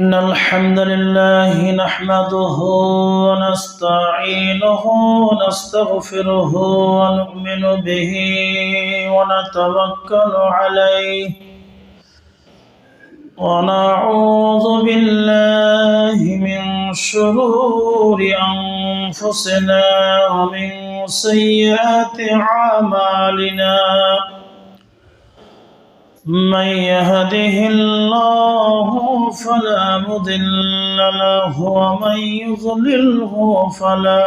إن الحمد لله نحمده ونستعينه ونستغفره ونؤمن به ونتوكل عليه ونعوذ بالله من شرور أنفسنا ومن سيئات أعمالنا من يهده الله فلا مضل له ومن يضلله فلا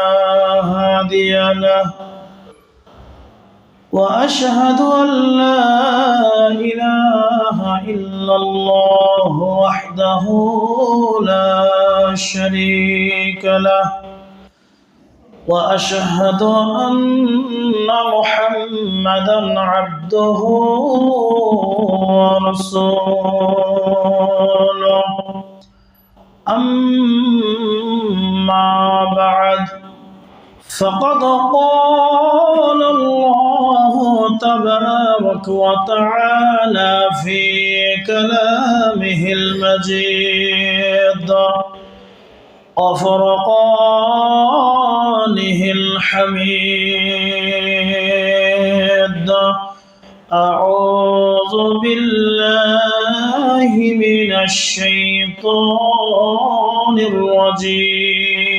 هادي له وأشهد أن لا إله إلا الله وحده لا شريك له وأشهد أن محمدًا عبده ورسوله أما بعد فقد قال الله تبارك وتعالى في كلامه المجيد وفرقانه الحميد أعوذ بالله من الشيطان الرجيم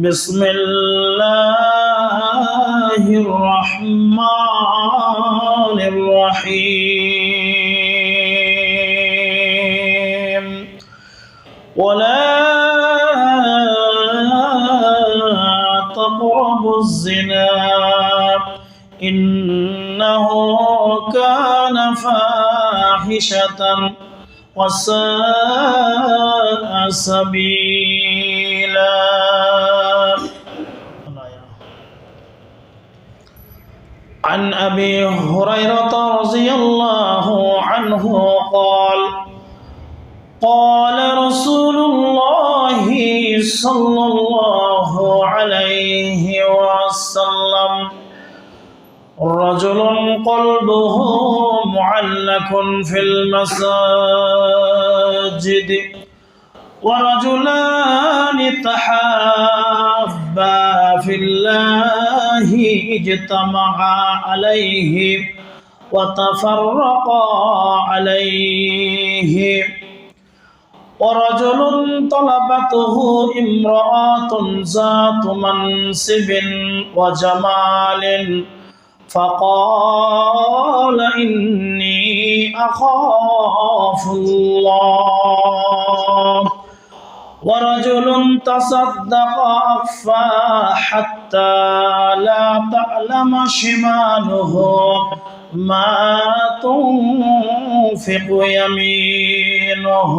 بسم الله الرحمن الرحيم ولا تقربوا الزنا إنه كان فاحشة وساء سبيلا عن أبي هريرة رضي الله عنه قال قال رسول الله صلى الله عليه وسلم رجل قلبه معلق في المساجد ورجلان تحابا في الله اجتمعا عليه وتفرقا عليه ورجل طلبته امرأة ذات منصب وجمال فقال إني أخاف الله ورجل تصدق أخفى حتى لا تعلم شماله ما تنفق يمينه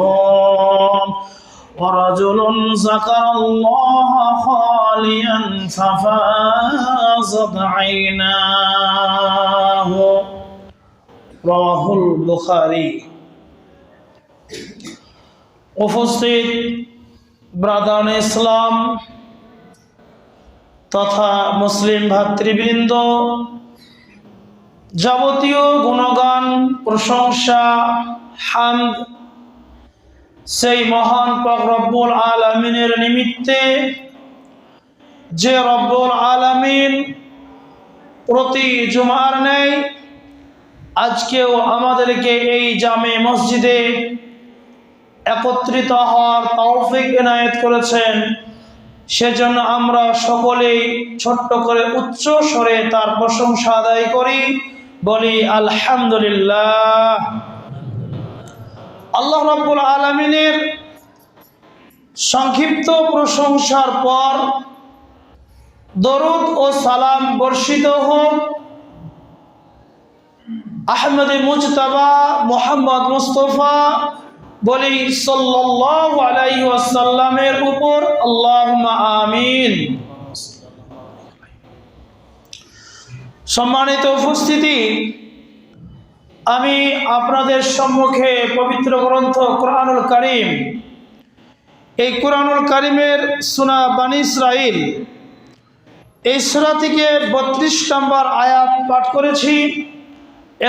ورجل ذكر الله خاليا ففاضت عيناه رواه البخاري উপস্থিত ব্রাদান ইসলাম তথা মুসলিম ভাতৃবৃন্দ, যাবতীয় গুণগান প্রশংসা হামদ সেই মহান পাক রব্বুল আলামিনের নিমিত্তে, যে রব্বুল আলামিন প্রতি জুমার ন্যায় আজকেও আমাদেরকে এই জামে মসজিদে একত্রিত হওয়ার তৌফিক এনায়েত করেছেন। সেজন্য আমরা সকলেই ছোট্ট করে উচ্চ স্বরে তার প্রশংসা আদায় করি, বলি আলহামদুলিল্লাহ। আল্লাহ রাব্বুল আলামিনের সংক্ষিপ্ত প্রশংসার পর দরুদ ও সালাম বর্ষিত হোক আহমদে মুজতাবা মুহাম্মদ মুস্তাফা বলি সাল্লাল্লাহু আলাইহি ওয়াসাল্লামের উপর, আল্লাহুম্মা আমিন। সম্মানিত উপস্থিতি, আমি আপনাদের সম্মুখে পবিত্র গ্রন্থ কুরআনুল কারীম, এই কুরআনুল কারীমের সূরা বনী ইসরাঈল এই সূরা থেকে 32 নম্বর আয়াত পাঠ করেছি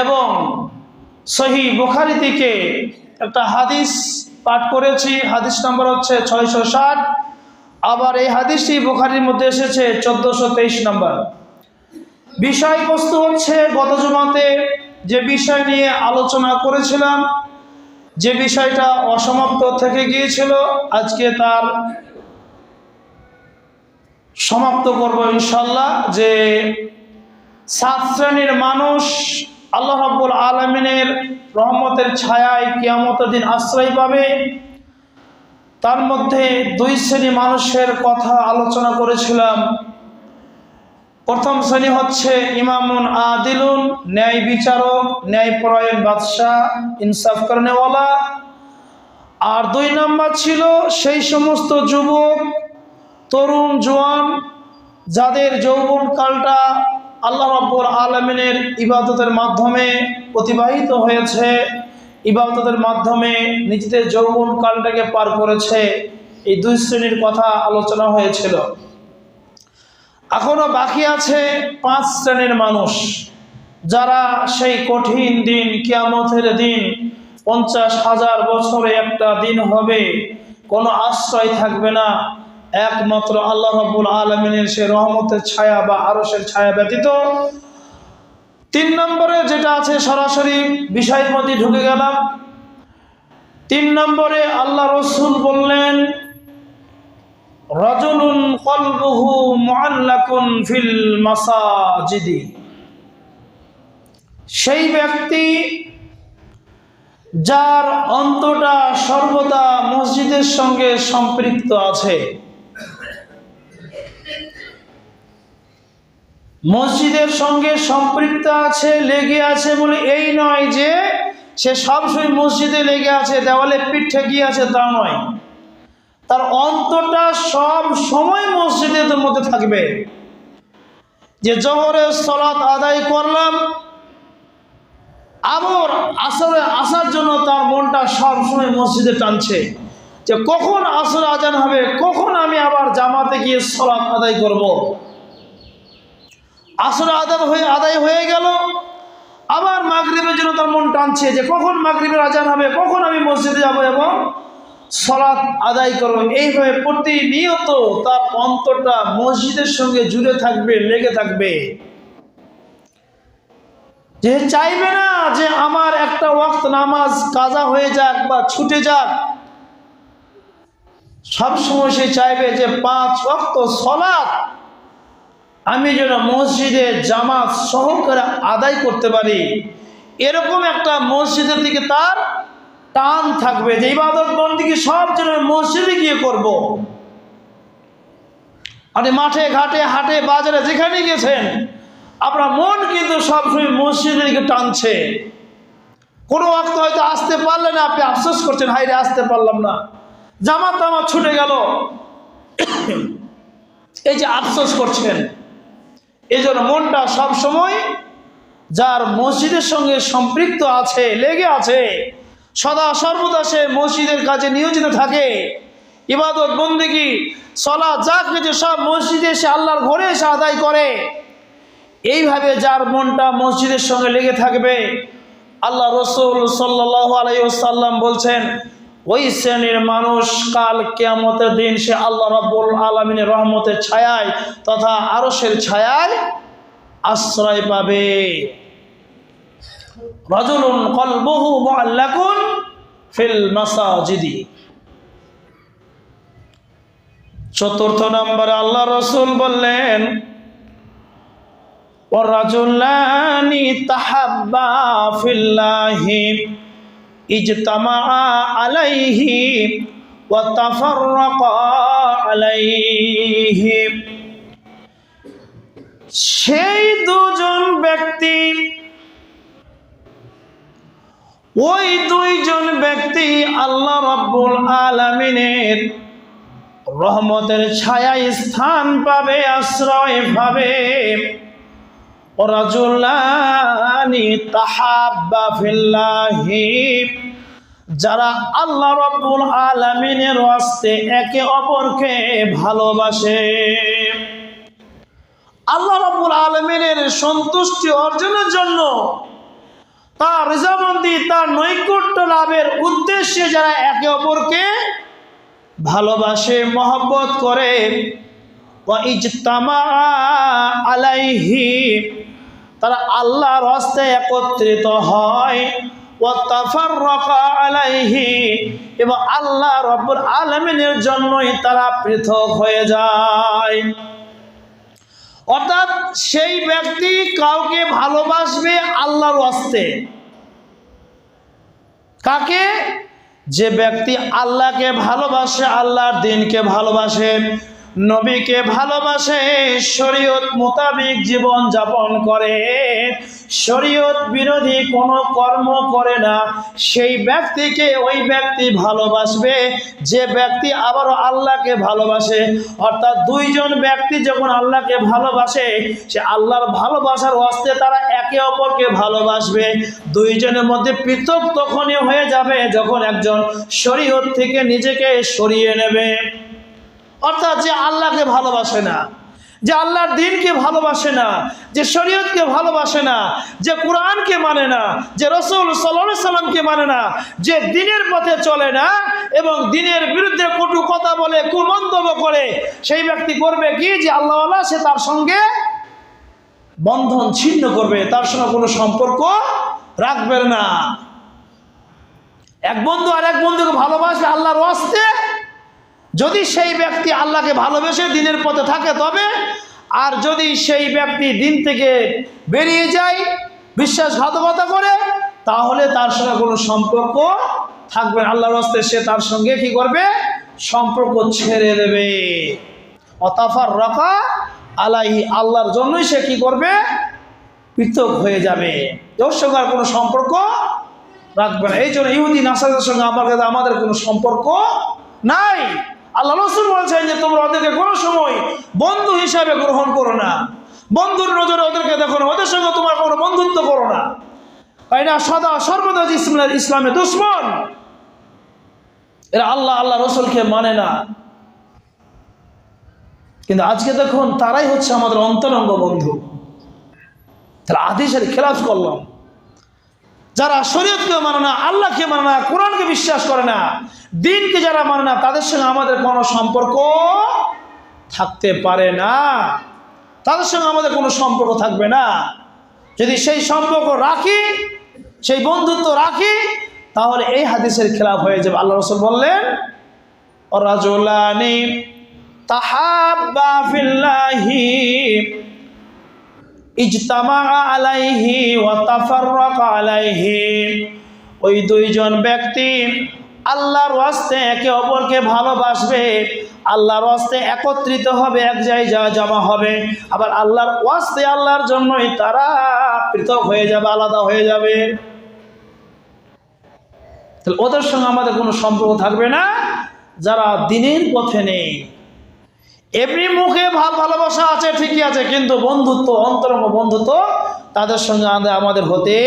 এবং সহিহ বুখারী থেকে একটা হাদিস পাঠ করেছি, হাদিস নাম্বার হচ্ছে 660। আবার এই হাদিসটি বুখারীর মধ্যে এসেছে 1423 নম্বর। বিষয়বস্তু হচ্ছে গত জুমাতে যে বিষয় নিয়ে আলোচনা করেছিলাম, যে বিষয়টা অসমাপ্ত থেকে গিয়েছিল, আজকে তার সমাপ্ত করব ইনশাআল্লাহ। যে 7 শ্রেণীর মানুষ আল্লাহ রাব্বুল আলামিনের রহমতের ছায়ায় কিয়ামতের দিন আশ্রয় পাবে। তার মধ্যে 2 শ্রেণী মানুষের কথা আলোচনা করেছিলাম। প্রথম শ্রেণী হচ্ছে ইমামুন আদিলুন, ন্যায় বিচারক, ন্যায়পরায়ণ বাদশাহ, ইনসাফ করেনেওয়ালা। আর 2 নম্বর ছিল সেই সমস্ত যুবক, তরুণ, জওয়ান যাদের যৌবনকালটা আল্লাহ রাব্বুল আলামিনের ইবাদতের মাধ্যমে অতিবাহিত হয়েছে, ইবাদতের মাধ্যমে নিজেদের যৌবনকালটাকে পার করেছে। এই 2 শ্রেণীর কথা আলোচনা হয়েছিল। এখনো বাকি আছে 5 শ্রেণীর মানুষ, যারা সেই কঠিন দিন, কিয়ামতের দিন, 50,000 বছরে একটা দিন হবে, কোনো আশ্রয় থাকবে না একমাত্র আল্লাহ রাব্বুল আলামিনের সে রহমতের ছায়া বা আরশের ছায়া ব্যতীত। 3 নম্বরে যেটা আছে, সরাসরি বিষয়ের মধ্যে ঢুকে গেলাম। 3 নম্বরে আল্লাহ রাসূল বললেন, রাজুলুন কলবুহু মুআল্লাকুন ফিল মাসাজিদি, সেই ব্যক্তি যার অন্তরটা সর্বদা মসজিদের সঙ্গে সম্পৃক্ত আছে। মসজিদের সঙ্গে সম্পৃক্ত আছে, লেগে আছে বলে এই নয় যে সে সবসময় মসজিদে লেগে আছে, দেওয়ালে পিঠ ঠেকিয়ে আছে, তা নয়। তার অন্তরটা সব সময় মসজিদের মধ্যে থাকবে। যে জোহরের সালাত আদায় করলাম, আবার আসরে আসার জন্য তার মনটা সব সময় মসজিদে টানছে, যে কখন আসর আজান হবে, কখন আমি আবার জামাতে গিয়ে সালাত আদায় করব। আসর আদায় হয়ে গেল, আবার মাগরিবের জন্য তার মন টানছে, যে কখন মাগরিবের আজান হবে, কখন আমি মসজিদে যাব এবং সালাত আদায় করব। এইভাবে প্রতিনিয়ত তার অন্তরটা মসজিদের সঙ্গে জুড়ে থাকবে, লেগে থাকবে। যে চাইবে না যে আমার একটা ওয়াক্ত নামাজ কাজা হয়ে যাক বা ছুটে যাক, সবসময় সে চাইবে যে 5 ওয়াক্ত সালাত আমি যেন মসজিদে জামাত সহকারে আদায় করতে পারি। এরকম একটা মসজিদের দিকে তার টান থাকবে, যে ইবাদত বন্দেগী সব যেন মসজিদে গিয়ে করব। আপনি মাঠে ঘাটে হাটে বাজারে যেখানে গেছেন, আপনার মন কিন্তু সবসময় মসজিদের দিকে টানছে। কোনো ওয়াক্ত হয়তো আসতে পারলেন না, আপনি আফসোস করছেন, হায় রে আসতে পারলাম না, জামাত আমার ছুটে গেল, এই যে আফসোস করছেন। এই জন্য মনটা সবসময় যার মসজিদের সঙ্গে সম্পৃক্ত আছে, লেগে আছে, সদা সর্বদা সে মসজিদের কাজে নিয়োজিত থাকে, ইবাদত বন্দেগী সালাত যা কিছু সব মসজিদে এসে আল্লাহর ঘরে এসে আদায় করে। এইভাবে যার মনটা মসজিদের সঙ্গে লেগে থাকবে, আল্লাহ রাসূল সাল্লাল্লাহু আলাইহি ওয়াসাল্লাম বলছেন, ওই শ্রেণীর মানুষ কাল কিয়ামতের দিন সে আল্লাহ রাব্বুল আলামিনের রহমতের ছায়ায় তথা আরশের ছায়ায় আশ্রয় পাবে। রাজুলুন কলবুহু মুআল্লাকুন ফিল মাসাজিদি। 4th নম্বরে আল্লাহ রাসূল বললেন, ওয়ারাজুলানি তাহাব্বা ফিল্লাহি ইজতামা আলাইহি ওয়া তাফাররাকা আলাইহি। সেই 2 জন ব্যক্তি, ওই 2 জন ব্যক্তি আল্লাহ রাব্বুল আলামিনের রহমতের ছায়ায় স্থান পাবে, আশ্রয় পাবে। রাজুলানি তাহাব্বা ফিল্লাহি, যারা আল্লাহ রাব্বুল আলামিনের ওয়াস্তে একে অপরকে ভালোবাসে, আল্লাহ রাব্বুল আলামিনের সন্তুষ্টি অর্জনের জন্য তার রিজামন্দি, তার নৈকট্য লাভের উদ্দেশ্যে যারা একে অপরকে ভালোবাসে, মহব্বত করে, ওয়া ইজতামা আলাইহি, তারা আল্লাহর রাস্তে একত্রিত হয়, ওয়া তাফাররাকা আলাইহি, এবং আল্লাহ রাব্বুল আলামিনের জন্যই তারা পৃথক হয়ে যায়। অর্থাৎ সেই ব্যক্তি কাউকে ভালোবাসবে আল্লাহর রাস্তে। কাকে? যে ব্যক্তি আল্লাহকে ভালোবাসে, আল্লাহর দ্বীনকে ভালোবাসে, নবীকে ভালোবাসে, শরীয়ত মোতাবেক জীবন যাপন করে, শরীয়ত বিরোধী কোনো কর্ম করে না, সেই ব্যক্তিকে ওই ব্যক্তি ভালোবাসবে। যে ব্যক্তি আবারও আল্লাহকে ভালোবাসে, অর্থাৎ দুইজন ব্যক্তি যখন আল্লাহকে ভালোবাসে, সে আল্লাহর ভালোবাসার ওয়াস্তে তারা একে অপরকে ভালোবাসবে। দুইজনের মধ্যে পৃথক তখনই হয়ে যাবে যখন একজন শরীয়ত থেকে নিজেকে সরিয়ে নেবে। অর্থাৎ যে আল্লাহকে ভালোবাসে না, যে আল্লাহর দ্বীনকে ভালোবাসে না, যে শরীয়তকে ভালোবাসে না, যে কোরআনকে মানে না, যে রাসূল সাল্লাল্লাহু আলাইহি সাল্লামকে মানে না, যে দ্বীনের পথে চলে না এবং দ্বীনের বিরুদ্ধে কটু কথা বলে, কুমন্তব্য করে, সেই ব্যক্তি করবে কি? যে আল্লাহওয়ালা, সে তার সঙ্গে বন্ধন ছিন্ন করবে, তার সঙ্গে কোনো সম্পর্ক রাখবে না। এক বন্ধু আর এক বন্ধুকে ভালোবাসে আল্লাহর ওয়াস্তে, যদি সেই ব্যক্তি আল্লাহকে ভালোবেসে দ্বীনের পথে থাকে তবে, আর যদি সেই ব্যক্তি দ্বীন থেকে বেরিয়ে যায়, বিশ্বাসঘাতকতা করে, তাহলে তার সঙ্গে কোনো সম্পর্ক থাকবে না। আল্লাহর রাস্তায় সে তার সঙ্গে কি করবে? সম্পর্ক ছেড়ে দেবে। অতাফাররাকা আলাইহি, আল্লাহর জন্যই সে কি করবে? পৃথক হয়ে যাবে, ওর সঙ্গে আর কোনো সম্পর্ক রাখবে না। এই জন্য ইহুদি নাসারাদের সঙ্গে আমাদের কোনো সম্পর্ক নাই। আল্লাহ রাসূল বলেছেন যে তোমরা ওদেরকে কোনো সময় বন্ধু হিসাবে গ্রহণ করো না, বন্ধুর নজরে ওদেরকে দেখো না, ওদের সঙ্গে তোমার কোনো বন্ধুত্ব করো না, তাই না? সদা সর্বদা ইসলামের দুশমন এরা, আল্লাহ রাসূলকে মানে না। কিন্তু আজকে দেখুন তারাই হচ্ছে আমাদের অন্তরঙ্গ বন্ধু। তাহলে হাদিসের খেলাফ করলাম, যারা শরীয়তকে মানে না, আল্লাহকে মানে না, কোরআনকে বিশ্বাস করে না, দ্বীনকে যারা মানে না, তাদের সঙ্গে আমাদের কোনো সম্পর্ক থাকতে পারে না, তাদের সঙ্গে আমাদের কোনো সম্পর্ক থাকবে না। যদি সেই সম্পর্ক রাখি, সেই বন্ধুত্ব রাখি, তাহলে এই হাদিসের খেলাফ হয়ে যাবে। আল্লাহ রাসূল বললেন, রাজুলানি তাহাব্বা ফিল্লাহি ইজতামা আলাইহি ওয়া তাফাররাকা আলাইহি, ওই দুইজন ব্যক্তি আল্লাহর ওয়াস্তে একে অপরকে ভালোবাসবে, আল্লাহর ওয়াস্তে একত্রিত হবে, এক জায়গায় জমা হবে, আবার আল্লাহর ওয়াস্তে, আল্লাহর জন্যই তারা পৃথক হয়ে যাবে, আলাদা হয়ে যাবে। তাহলে ওদের সঙ্গে আমাদের কোনো সম্পর্ক থাকবে না যারা দ্বীনের পথে নেই। এমনি মুখে ভালোবাসা আছে, ঠিকই আছে, কিন্তু বন্ধুত্ব, অন্তরঙ্গ বন্ধুত্ব তাদের সঙ্গে আমাদের হতে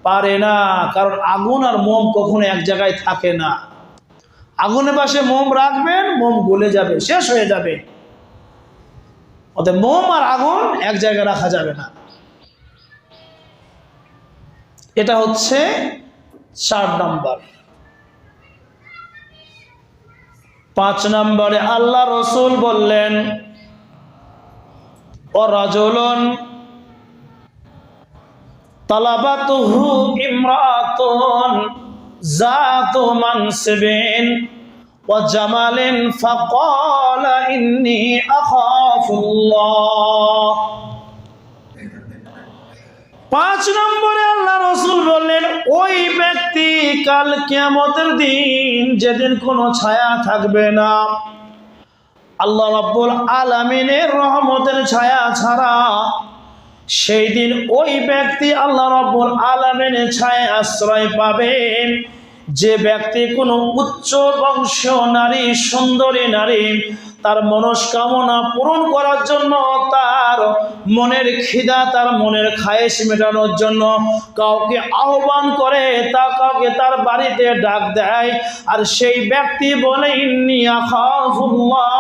পারে না। কারণ আগুন আর মোম কখনো এক জায়গায় থাকে না। আগুনের পাশে মোম রাখবেন, মোম গলে যাবে, শেষ হয়ে যাবে। অতএব মোম আর আগুন এক জায়গায় রাখা যাবে না। এটা হচ্ছে 4 নম্বর। 5 নম্বরে আল্লাহ রাসূল বললেন, ও রাজুলুন তালাবাতুহু ইমরাতুন যাতু মানসিবিন ওয়া জামালিন ফাকালা ইন্নী আখাফুল্লাহ। 5 নম্বরে আল্লাহ রাসূল বললেন, ওই ব্যক্তি কাল কিয়ামতের দিন, যেদিন কোনো ছায়া থাকবে না, আল্লাহ রাব্বুল আলামিনের রহমতের ছায়া ছাড়া, সেই দিন ওই ব্যক্তি আল্লাহ রাব্বুল আলামিনের ছায়ায় আশ্রয় পাবেন। যে ব্যক্তি কোনো উচ্চ বংশ নারী, সুন্দরী নারী, তার মনস্কামনা পূরণ করার জন্য, তার মনের খিদা, তার মনের খায়েশ মেটানোর জন্য কাউকে আহ্বান করে, কাউকে তার বাড়িতে ডাক দেয়, আর সেই ব্যক্তি বলে ইন্নী আখাফুল্লাহ,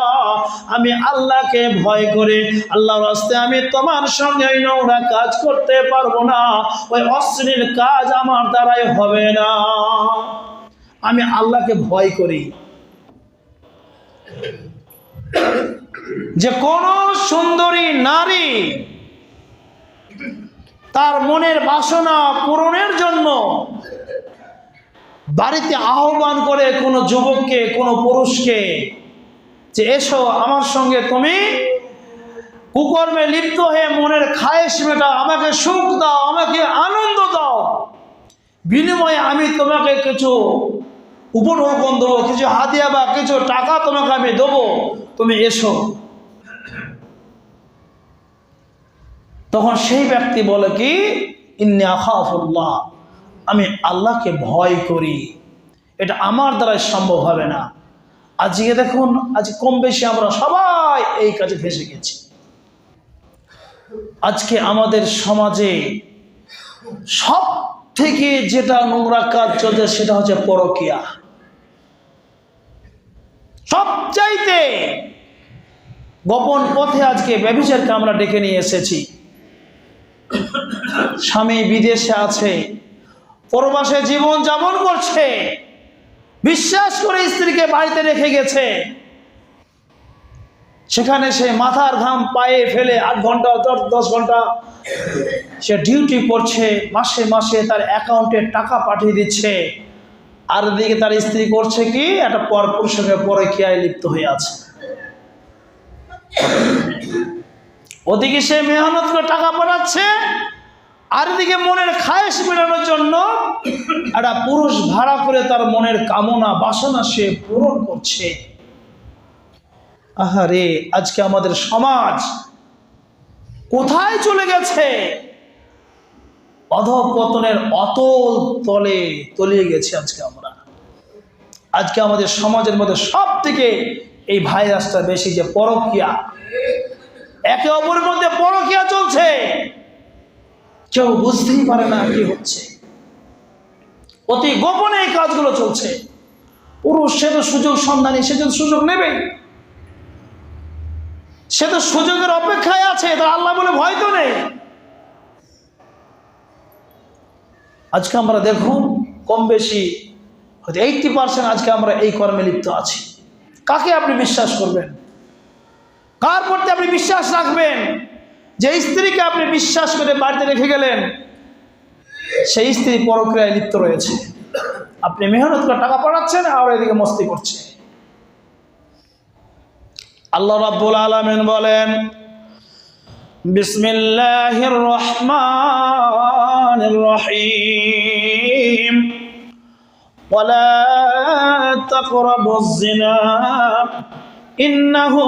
আমি আল্লাহকে ভয় করি, আল্লাহর রাস্তায় আমি তোমার সঙ্গে ওই নোংরা কাজ করতে পারবো না, ওই অশ্লীল কাজ আমার দ্বারাই হবে না, আমি আল্লাহকে ভয় করি। যে কোন সুন্দরী নারী তার মনের বাসনা পূরণের জন্য বাড়িতে আহ্বান করে কোনো যুবককে, কোনো পুরুষকে, যে এসো আমার সঙ্গে তুমি কুকর্মে লিপ্ত হয়ে মনের খায়েশ মেটাও, আমাকে সুখ দাও, আমাকে আনন্দ দাও, বিনিময়ে আমি তোমাকে কিছু উপঢৌকন দেবো, কিছু হাদিয়া বা কিছু টাকা তোমাকে আমি দেবো, তুমি এসো। তখন সেই ব্যক্তি বলে কি, ইন্নী আখাফুল্লাহ, আমি আল্লাহকে ভয় করি, এটা আমার দ্বারাই সম্ভব হবে না। আজকে দেখুন, আজ কম বেশি আমরা সবাই এই কাজে ফেসে গেছি। আজকে আমাদের সমাজে সব থেকে যেটা নোংরা কাজ চলছে সেটা হচ্ছে পরকীয়া। সবচাইতে গোপন পথে আজকে ব্যভিচারকে আমরা ডেকে নিয়ে এসেছি। স্বামী বিদেশে আছে, প্রবাসে জীবন যাপন করছে, বিশ্বাস করে স্ত্রীকে বাড়িতে রেখে গেছে, সেখানে সে মাথার ঘাম পায়ে ফেলে 8 ঘন্টা 10 ঘন্টা সে ডিউটি করছে, মাসে মাসে তার অ্যাকাউন্টে টাকা পাঠিয়ে দিচ্ছে, আর দিকে তার স্ত্রী করছে কি, একটা পরপুরুষের সঙ্গে পরকীয়ায় লিপ্ত হয়ে আছে। ওদিকে সে মেহনত করে টাকা পাঠাচ্ছে, আর এদিকে মনের খায়েশ মেটানোর জন্য একটা পুরুষ ভাড়া করে তার মনের কামনা বাসনা সে পূরণ করছে। আহারে, আজকে আমাদের সমাজ কোথায় চলে গেছে? অধঃপতনের অতল তলে তলিয়ে গেছে আজকে আমরা। আজকে আমাদের সমাজের মধ্যে সব থেকে এই ভাইরাসটা বেশি, যে পরকীয়া। একে অপরের মধ্যে পরকীয়া চলছে, কেউ বুঝতেই পারে না কি হচ্ছে, অতি গোপনে এই কাজগুলো চলছে। পুরুষ সে তো সুযোগ সন্ধানী, সে তো সুযোগ নেবেই, সে তো সুযোগের অপেক্ষায় আছে, তার আল্লাহ বলে ভয় তো নেই। আজকে আমরা দেখুন, কম বেশি হয়তো 80% আজকে আমরা এই কর্মে লিপ্ত আছি। কাকে আপনি বিশ্বাস করবেন? কার প্রতি আপনি বিশ্বাস রাখবেন? যে স্ত্রীকে আপনি বিশ্বাস করে বাড়িতে রেখে গেলেন, সেই স্ত্রী পরক্রিয়ায় লিপ্ত রয়েছে। আপনি মেহনত করে টাকা পাঠাচ্ছেন, আর এদিকে মস্তি করছে। আল্লাহ রাব্বুল আলামিন বলেন, বিসমিল্লাহির রহমানির রহিম, ওয়ালা তাকরাবুজ জিনা ইন্নাহু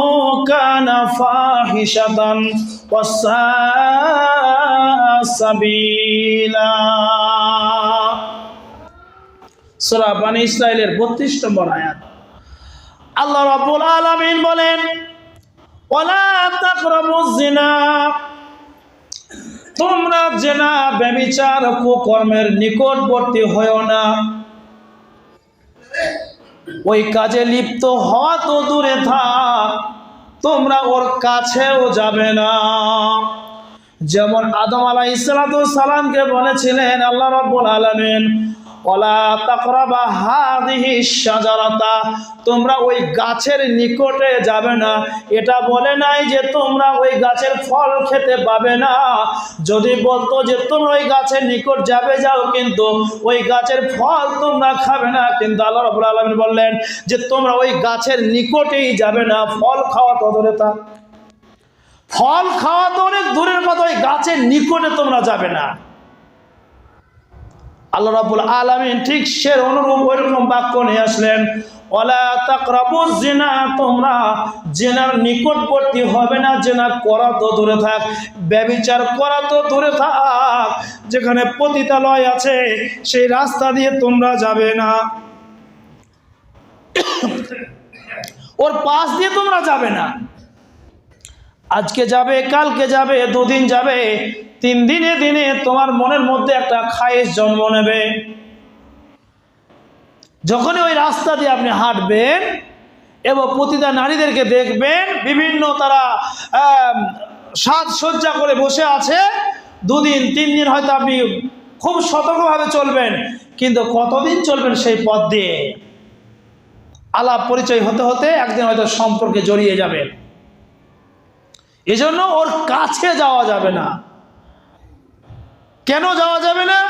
কানা ফাহিশাতান ওয়া সাআ সাবিলা। সূরা বনী ইসরাঈলের 32 নম্বর আয়াত। আল্লাহ রাব্বুল আলামিন বলেন, ওয়ালা তাকরাবুজ জিনা, তোমরা জিনা ব্যভিচার কুকর্মের নিকটবর্তী হয়ো না। ওই কাজে লিপ্ত হওয়া তো দূরে থাক, তোমরা ওর কাছেও যাবে না। যেমন আদম আলাইহিস সালামকে বলেছিলেন আল্লাহ রাব্বুল আলামিন, ওয়ালা তাকরাবা হাযিহিশ শাজারাতা, তোমরা ওই গাছের নিকটে যাবে না। এটা বলে নাই যে তোমরা ওই গাছের ফল খেতে পাবে না। যদি বলতো যে তোমরা ওই গাছের নিকট যাবে, যাও, কিন্তু ওই গাছের ফল তোমরা খাবে না। কিন্তু আল্লাহ রাব্বুল আলামিন বললেন যে তোমরা ওই গাছের নিকটেই যাবে না। ফল খাওয়া তো দূরে থাক, ফল খাওয়া তো অনেক দূরের কথা, ওই গাছের নিকটে তোমরা যাবে না। আল্লাহ রাব্বুল আলামিন ঠিক সে অনুরূপ ওইরকম বাক্য নিয়ে আসলেন, ওয়ালা তাকরাবুজ জিনা, তোমরা জিনার নিকটবর্তী হবে না। জিনা করা তো দূরে থাক, ব্যভিচার করা তো দূরে থাক, যেখানে পতিতালয় আছে সেই রাস্তা দিয়ে তোমরা যাবে না। ওর পাশ দিয়ে তোমরা যাবে না। আজকে যাবে, কালকে যাবে, 2 দিন যাবে, 3 দিনে দিনে তোমার মনের মধ্যে একটা খায়েশ জন্ম নেবে। যখনই ওই রাস্তা দিয়ে আপনি হাঁটবেন এবং প্রতিটা নারীদেরকে দেখবেন, বিভিন্ন তারা সাজসজ্জা করে বসে আছে, 2 দিন 3 দিন হয়তো আপনি খুব সতর্কভাবে চলবেন, কিন্তু কতদিন চলবেন সেই পথ দিয়ে? আলাপ পরিচয় হতে হতে একদিন হয়তো সম্পর্কে জড়িয়ে যাবেন। এজন্য ওর কাছে যাওয়া যাবে না। কেন যাওয়া যাবে না?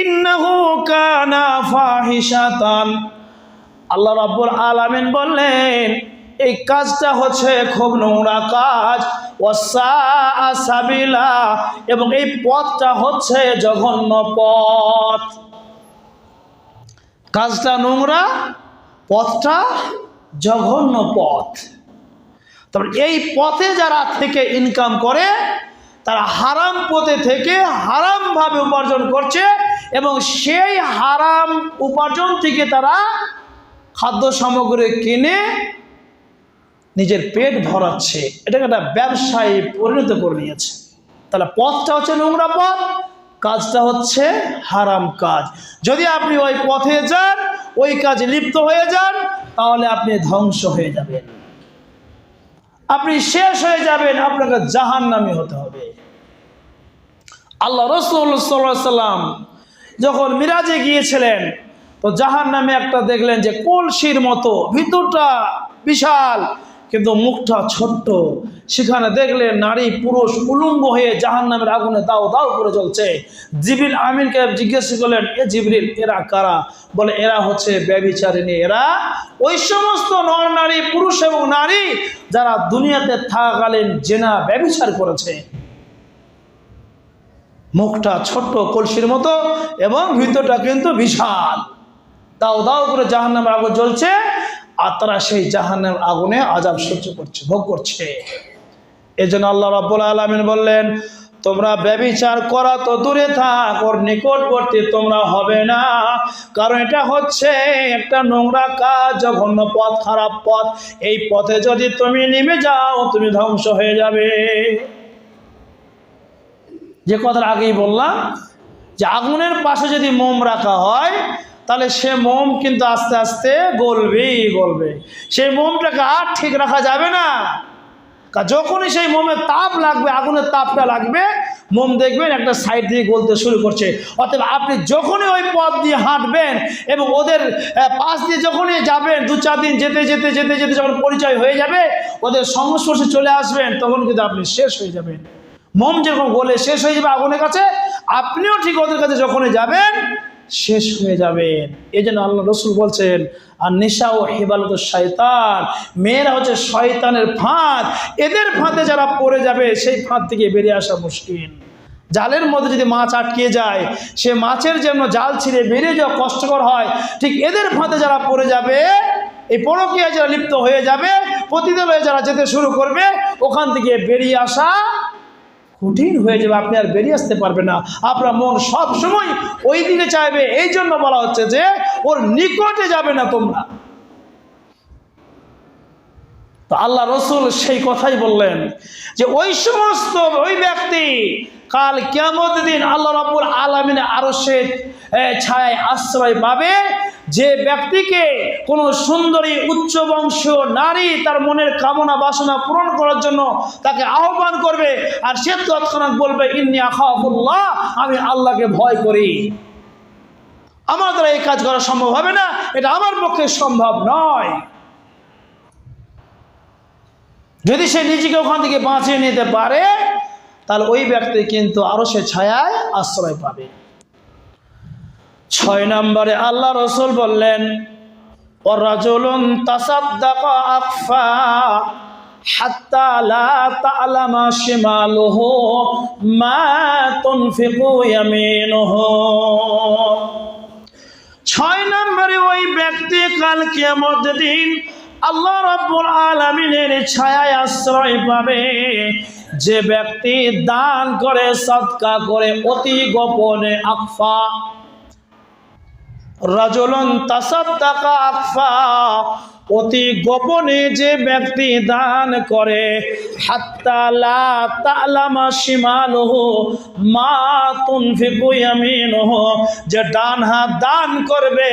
ইন্নাহু কানা ফাহিশাতান, আল্লাহ রাব্বুল আলামিন বললেন এই কাজটা হচ্ছে খুব নোংরা কাজ, ওয়াসাআ সাবিলা, এবং এই পথটা হচ্ছে জঘন্য পথ। কাজটা নোংরা, পথটা জঘন্য পথ। তারপর এই পথে যারা থেকে ইনকাম করে তারা হারাম পথে থেকে হারাম ভাবে উপার্জন করছে, এবং সেই হারাম উপার্জন থেকে তারা খাদ্য সামগ্রী কিনে নিজের পেট ভরাচ্ছে। এটাকে একটা ব্যবসায় পরিণত করে নিয়েছে। তাহলে পথটা হচ্ছে নোংরা পথ, কাজটা হচ্ছে হারাম কাজ। যদি আপনি ওই পথে যান, ওই কাজে লিপ্ত হয়ে যান, তাহলে আপনি ধ্বংস হয়ে যাবেন, আপনি শেষ হয়ে যাবেন, আপনাকে জাহান্নামী হতে হবে। আল্লাহ রাসূল সাল্লাল্লাহু আলাইহি সাল্লাম যখন মিরাজে গিয়েছিলেন, তো জাহান্নামে একটা দেখলেন যে কলসির মতো, ভিতরটা বিশাল কিন্তু মুখটা ছোট্ট। সেখানে দেখলেন নারী পুরুষ উলঙ্গ হয়ে জাহান্নামের আগুনে দাও দাও করে জ্বলছে। জিবরিল আমিনকে জিজ্ঞেস করলেন, এ জিবরিল, এরা কারা? বলে এরা হচ্ছে ব্যভিচারিণী, এরা ওই সমস্ত নর নারী, পুরুষ এবং নারী যারা দুনিয়াতে থাকাকালীন জেনা ব্যভিচার করেছে। মুখটা ছোট্ট কলসির মতো এবং ভিতরটা কিন্তু বিশাল, দাও দাও করে জাহান্নামের আগুন জ্বলছে, আর তারা সেই জাহান্নামের আগুনে আযাব সহ্য করছে, ভোগ করছে। এজন্য আল্লাহ রাব্বুল আলামিন বললেন, তোমরা ব্যভিচার করা তো দূরে থাক, ওর নিকটবর্তী তোমরা হবে না, কারণ এটা হচ্ছে একটা নোংরা কাজ, জঘন্য পথ, খারাপ পথ। এই পথে যদি তুমি নেমে যাও, তুমি ধ্বংস হয়ে যাবে। যে কথার আগেই বললাম যে আগুনের পাশে যদি মোম রাখা হয়, তাহলে সে মোম কিন্তু আস্তে আস্তে গলবেই গলবে। সেই মোমটাকে আর ঠিক রাখা যাবে না। যখনই সেই মোমের তাপ লাগবে, আগুনের তাপটা লাগবে, মোম দেখবেন একটা সাইড দিয়ে গলতে শুরু করছে। অতএব আপনি যখনই ওই পথ দিয়ে হাঁটবেন এবং ওদের পাশ দিয়ে যখনই যাবেন, 2-4 দিন যেতে যেতে যেতে যেতে যখন পরিচয় হয়ে যাবে, ওদের সংস্পর্শে চলে আসবেন, তখন কিন্তু আপনি শেষ হয়ে যাবেন। মোম যেরকম গলে শেষ হয়ে যাবে আগুনের কাছে, আপনিও ঠিক ওদের কাছে যখনই যাবেন শেষ হয়ে যাবেন। এই জন্য আল্লাহ রাসূল বলছেন, আর নিশা ও হিবালতুশ শয়তান, মেয়েরা হচ্ছে শয়তানের ফাঁদ, এদের ফাঁদে যারা পড়ে যাবে সেই ফাঁদ থেকে বেরিয়ে আসা মুশকিল। জালের মধ্যে যদি মাছ আটকে যায়, সে মাছের জন্য জাল ছিঁড়ে বেরিয়ে যাওয়া কষ্টকর হয়, ঠিক এদের ফাঁদে যারা পড়ে যাবে, এই পরকীয়ায় যারা লিপ্ত হয়ে যাবে, পতিতালয়ে যারা যেতে শুরু করবে, ওখান থেকে বেরিয়ে আসা কঠিন হয়ে যাবে, আপনি আর বেরিয়ে আসতে পারবেন না। আপনার মন সব সময় ওই দিকে চাইবে। এই জন্য বলা হচ্ছে যে ওর নিকটে যাবে না তোমরা। তো আল্লাহ রাসূল সেই কথাই বললেন যে ওই সমস্ত ওই ব্যক্তি কাল কিয়ামতের দিন আল্লাহ রাব্বুল আলামিনের আরশের ছায়ায় আশ্রয় পাবে, যে ব্যক্তিকে কোনো সুন্দরী উচ্চ বংশীয় নারী তার মনের কামনা বাসনা পূরণ করার জন্য তাকে আহ্বান করবে, আর সে তৎক্ষণাৎ বলবে, ইন্নী আখাফুল্লাহ, আমি আল্লাহকে ভয় করি, আমার দ্বারা এই কাজ করা সম্ভব হবে না, এটা আমার পক্ষে সম্ভব নয়। যদি সে নিজেকে ওখান থেকে বাঁচিয়ে নিতে পারে, তাহলে ওই ব্যক্তি কিন্তু আরশের ছায়ায় আশ্রয় পাবে। 6 নম্বরে আল্লাহ রাসূল বললেন, ওয়ারাজুলুন তাসাদ্দাকা আখফা হাত্তা লা তা'লামা শিমালুহু মা তুনফিকু ইয়ামিনুহু। 6 নম্বরে ওই ব্যক্তি কাল কিয়ামতের দিন আল্লাহ রাব্বুল আলামিনের ছায়ায় আশ্রয় পাবে, যে ব্যক্তি দান করে, সদকা করে অতি গোপনে, আখফা রাজুলুন তাসাদ্দাকা আখফা, অতি গোপনে যে ব্যক্তি দান করে, হাত্তা লা তা'লামা শিমালুহু মা তুনফিকু ইয়ামিনুহু, যে ডান হাত দান করবে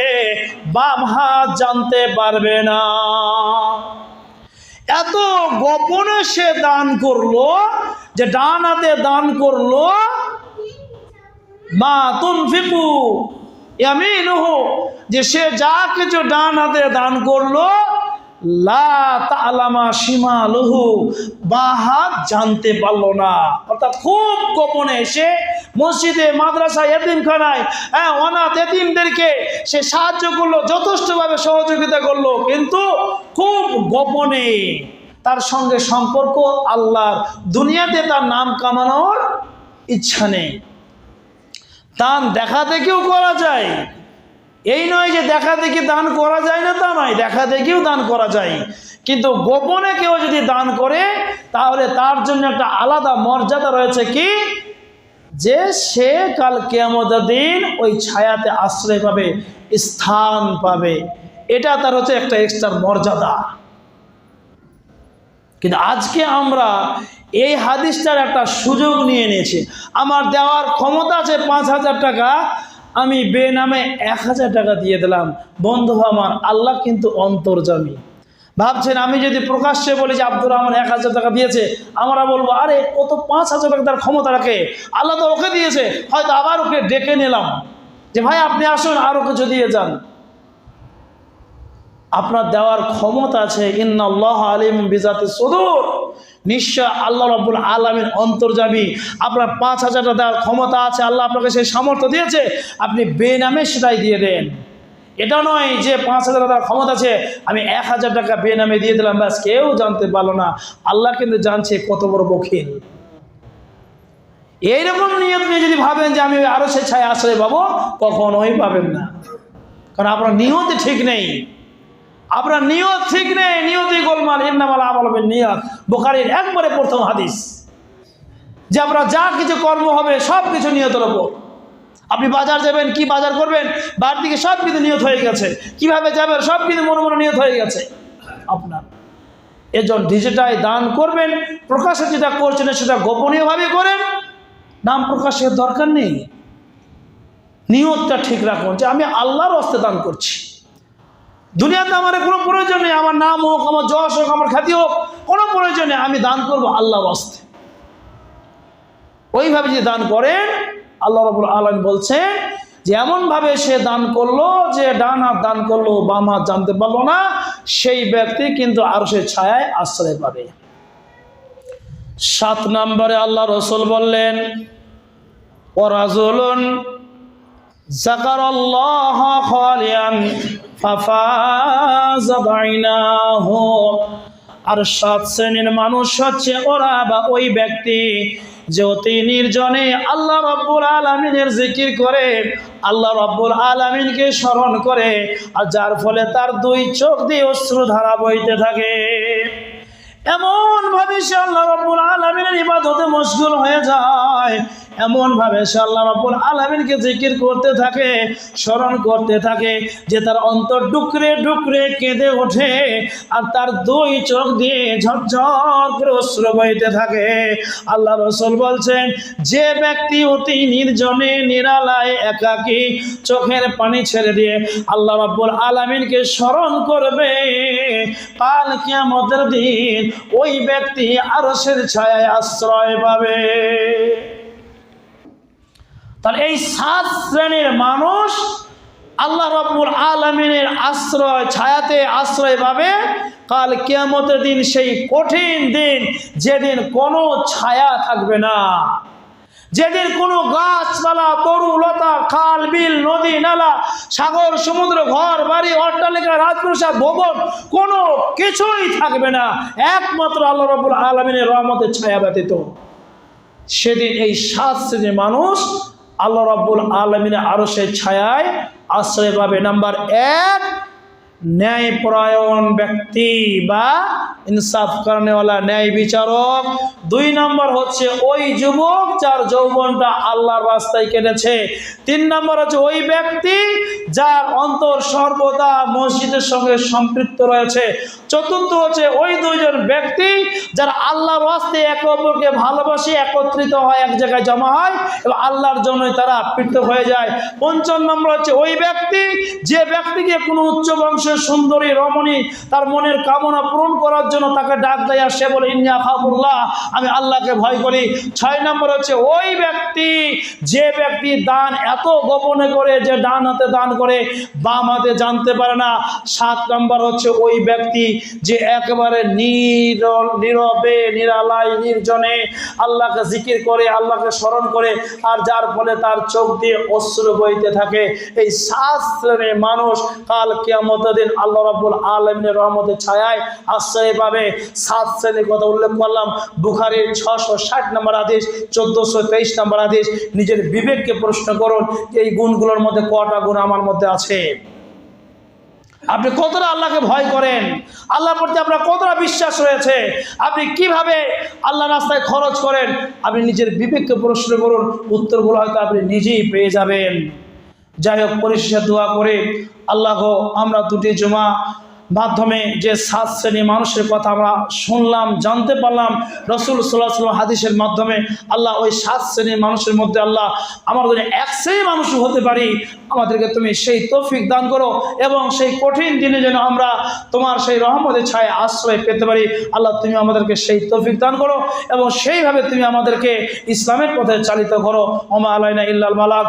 বাম হাত জানতে পারবে না। এত গোপনে সে দান করলো যে ডান হাতে দান করলো, মা তুনফিকু ইয়ামিনুহু, যে সে যা কিছু ডান হাতে দান করলো, লা তা'লামা শিমালুহু, বাঁ হাত জানতে পারলো না। অর্থাৎ খুব গোপনে সে মসজিদে, মাদ্রাসায়, এতিমখানায় অনাথ এতিমদেরকে সে সাহায্য করলো, যথেষ্টভাবে সহযোগিতা করলো, কিন্তু খুব গোপনে। তার সঙ্গে সম্পর্ক আল্লাহর, দুনিয়াতে তার নাম কামানোর ইচ্ছা নেই। দান দেখা দেখেও করা যায়, এই নয় যে দেখা দেখি দান করা যায় না, তা নয়, দেখা দেখেও দান করা যায়, কিন্তু গোপনে কেউ যদি দান করে তাহলে তার জন্য একটা আলাদা মর্যাদা রয়েছে, কি যে সে কাল কিয়ামতের দিন ওই ছায়াতে আশ্রয় পাবে, স্থান পাবে। এটা তার হচ্ছে একটা এক্সট্রা মর্যাদা। কিন্তু আজকে আমরা এই হাদিসটার একটা সুযোগ নিয়ে নিয়েছি। আমার দেওয়ার ক্ষমতা আছে 5,000 টাকা, আমি বেনামে 1,000 টাকা দিয়ে দিলাম। বন্ধু আমার, আল্লাহ কিন্তু অন্তর্যামী। ভাবছেন আমি যদি প্রকাশ্যে বলি যে আব্দুর রহমান 1,000 টাকা দিয়েছে, আমরা বলবো আরে ও তো 5,000 টাকা তার ক্ষমতা রাখে, আল্লাহ তো ওকে দিয়েছে, হয়তো আবার ওকে ডেকে নিলাম যে ভাই আপনি আসুন আরো কিছু দিয়ে যান। আপনার দেওয়ার ক্ষমতা আছে, ইন্নাল্লাহ আলিম বিজাতিস সুদূর, নিশ্চয় আল্লাহ রাব্বুল আলামিন অন্তর্যামী। আপনার 5,000 টাকা দেওয়ার ক্ষমতা আছে, আল্লাহ আপনাকে সেই সামর্থ্য দিয়েছে, আপনি বেনামে সেটাই দিয়ে দেন। এটা নয় যে 5,000 টাকার ক্ষমতা আছে, আমি 1,000 টাকা বেনামে দিয়ে দিলাম, ব্যাস কেউ জানতে পারলো না। আল্লাহ কিন্তু জানছে কত বড় বখিল। এইরকম নিয়ত নিয়ে যদি ভাবেন যে আমি আরো সে ছায় আশ্রয় পাবো, কখনোই পাবেন না, কারণ আপনার নিয়ত ঠিক নেই। আপনার নিয়ত ঠিক নেই, নিয়তই গোলমাল। ইন্নামাল আমালু বিন্নিয়াত, বুখারীর একবারে প্রথম হাদিস, যে আপনার যা কিছু কর্ম হবে সব কিছু নিয়তের ওপর। আপনি বাজার যাবেন, কি বাজার করবেন, বাড়ি থেকে সব কিছু নিয়ত হয়ে গেছে, কিভাবে যাবেন সব কিছু মনে মনে নিয়ত হয়ে গেছে আপনার। এজন্য ডিজিটায় দান করবেন, প্রকাশে যেটা করছেন সেটা গোপনীয়ভাবে করেন, নাম প্রকাশের দরকার নেই। নিয়তটা ঠিক রাখুন যে আমি আল্লাহর হস্তে দান করছি। দুনিয়াতে আমার কোনো প্রয়োজন নেই, আমার নাম হোক, আমার যশ হোক, আমার খ্যাতি হোক, কোনো প্রয়োজন নেই, আমি দান করবো আল্লাহর হস্তে। ওইভাবে যদি দান করেন, আল্লাহ রাব্বুল আলামিন বলছেন যে এমনভাবে সে দান করলো যে ডান হাত দান করলো, বাম হাত জানতে পারলো না, সেই ব্যক্তি কিন্তু আরশের ছায়ায় আশ্রয় পাবে। 7 নম্বরে আল্লাহ রাসূল বললেন, ওয়ারাজুলুন যাকারাল্লাহ খালিয়ান ফাফাযা বাইনাহু। আর 7 শ্রেণীর মানুষ হচ্ছে ওরা বা ওই ব্যক্তি যে অতি নির্জনে আল্লাহ রাব্বুল আলামিনের জিকির করে, আল্লাহ রাব্বুল আলামিনকে স্মরণ করে, আর যার ফলে তার 2 চোখ দিয়ে অশ্রুধারা বইতে থাকে। এমন ভাবে সে আল্লাহ রাব্বুল আলামিনের ইবাদতে মশগুল হয়ে যায়, এমন ভাবে সে আল্লাহ রাব্বুল আলামিনকে জিকির করতে থাকে, স্মরণ করতে থাকে, যে তার অন্তর ডুকরে ডুকরে কেঁদে ওঠে, আর তার 2 চোখ দিয়ে ঝরঝর করে অশ্রু বইতে থাকে। আল্লাহ রাসূল বলছেন, যে ব্যক্তি অতি নির্জনে নিরালায় একাকী চোখের পানি ছেড়ে দিয়ে আল্লাহ রাব্বুল আলামিনকে স্মরণ করবে, কাল কিয়ামতের দিন ওই ব্যক্তি আরশের ছায়ায় আশ্রয় পাবে। তাহলে এই 7 শ্রেণীর মানুষ আল্লাহ রাব্বুল আলামিনের আশ্রয় ছায়াতে আশ্রয় পাবে কাল কিয়ামতের দিন, সেই কঠিন দিন যেদিন কোনো ছায়া থাকবে না, যেদিন কোনো গাছপালা, তরুলতা, খাল বিল, নদী নালা, সাগর সমুদ্র, ঘর বাড়ি, অট্টালিকা, রাজপ্রাসাদ, ভবন, কোনো কিছুই থাকবে না, একমাত্র আল্লাহ রাব্বুল আলামিনের রহমতের ছায়া ব্যতীত। সেদিন এই 7 শ্রেণীর মানুষ আল্লাহ রাব্বুল আলামিনের আরশের ছায়ায় আশ্রয় পাবে। নাম্বার 1, ন্যায়পরায়ণ ব্যক্তি বা ইনসাফ করেনেওয়ালা ন্যায় বিচারক। 2 নম্বর হচ্ছে ওই যুবক যার যৌবনটা আল্লাহর রাস্তায় কেটেছে। 3 নম্বর হচ্ছে ওই ব্যক্তি যার অন্তর সর্বদা মসজিদের সঙ্গে সম্পৃক্ত রয়েছে। চতুর্থ হচ্ছে ওই দুইজন ব্যক্তি যারা আল্লাহর ওয়াস্তে একে অপরকে ভালোবাসে, একত্রিত হয়, এক জায়গায় জমা হয় এবং আল্লাহর জন্যই তারা পৃথক হয়ে যায়। পঞ্চম নম্বর হচ্ছে ওই ব্যক্তি যে ব্যক্তিকে কোনো উচ্চ বংশের সুন্দরী রমণী তার মনের কামনা পূরণ করার জন্য তাকে ডাক দেয় আর সে বলে ইন্নী আখাফুল্লাহ, আমি আল্লাহকে ভয় করি। 6 নম্বর হচ্ছে ওই ব্যক্তি যে ব্যক্তি দান এত গোপনে করে যে ডান হাতে দান করে বাম হাতে জানতে পারে না। 7 নম্বর হচ্ছে ওই ব্যক্তি যে একেবারে নীরবে নিরালায় নির্জনে আল্লাহকে জিকির করে, আল্লাহকে স্মরণ করে, আর যার ফলে তার চোখ দিয়ে অশ্রু বইতে থাকে। এই 7 শ্রেণীর মানুষ কাল কিয়ামতের দিন আল্লাহ রাব্বুল আলামিনের রহমতের ছায়ায় আশ্রয় পাবে। 7 শ্রেণীর কথা উল্লেখ করলাম। বুখারীর 660 নম্বর হাদিস, 1423 নম্বর হাদিস। নিজের বিবেককে প্রশ্ন করুন, এই গুণগুলোর মধ্যে কটা গুণ আমার মধ্যে আছে? আপনি কতটা আল্লাহকে ভয় করেন? আল্লাহর প্রতি আপনার কতটা বিশ্বাস রয়েছে? আপনি কিভাবে আল্লাহর রাস্তায় খরচ করেন? আপনি নিজের বিবেককে প্রশ্ন করুন, উত্তরগুলো হয়তো আপনি নিজেই পেয়ে যাবেন। যাই হোক, পরিশেষে দোয়া করে আল্লাহ গো, আমরা দুটি জুমা মাধ্যমে যে 7 শ্রেণীর মানুষের কথা আমরা শুনলাম, জানতে পারলাম রাসূল সাল্লাল্লাহু আলাইহি ওয়াসাল্লাম হাদিসের মাধ্যমে, আল্লাহ ওই 7 শ্রেণীর মানুষের মধ্যে আল্লাহ আমরা যদি এক শ্রেণীর মানুষ হতে পারি, আমাদেরকে তুমি সেই তৌফিক দান করো এবং সেই কঠিন দিনে যেন আমরা তোমার সেই রহমতের ছায়ায় আশ্রয় পেতে পারি। আল্লাহ তুমি আমাদেরকে সেই তৌফিক দান করো এবং সেইভাবে তুমি আমাদেরকে ইসলামের পথে চালিত করো। ওমা আলাইনা ইল্লাল বালাগ।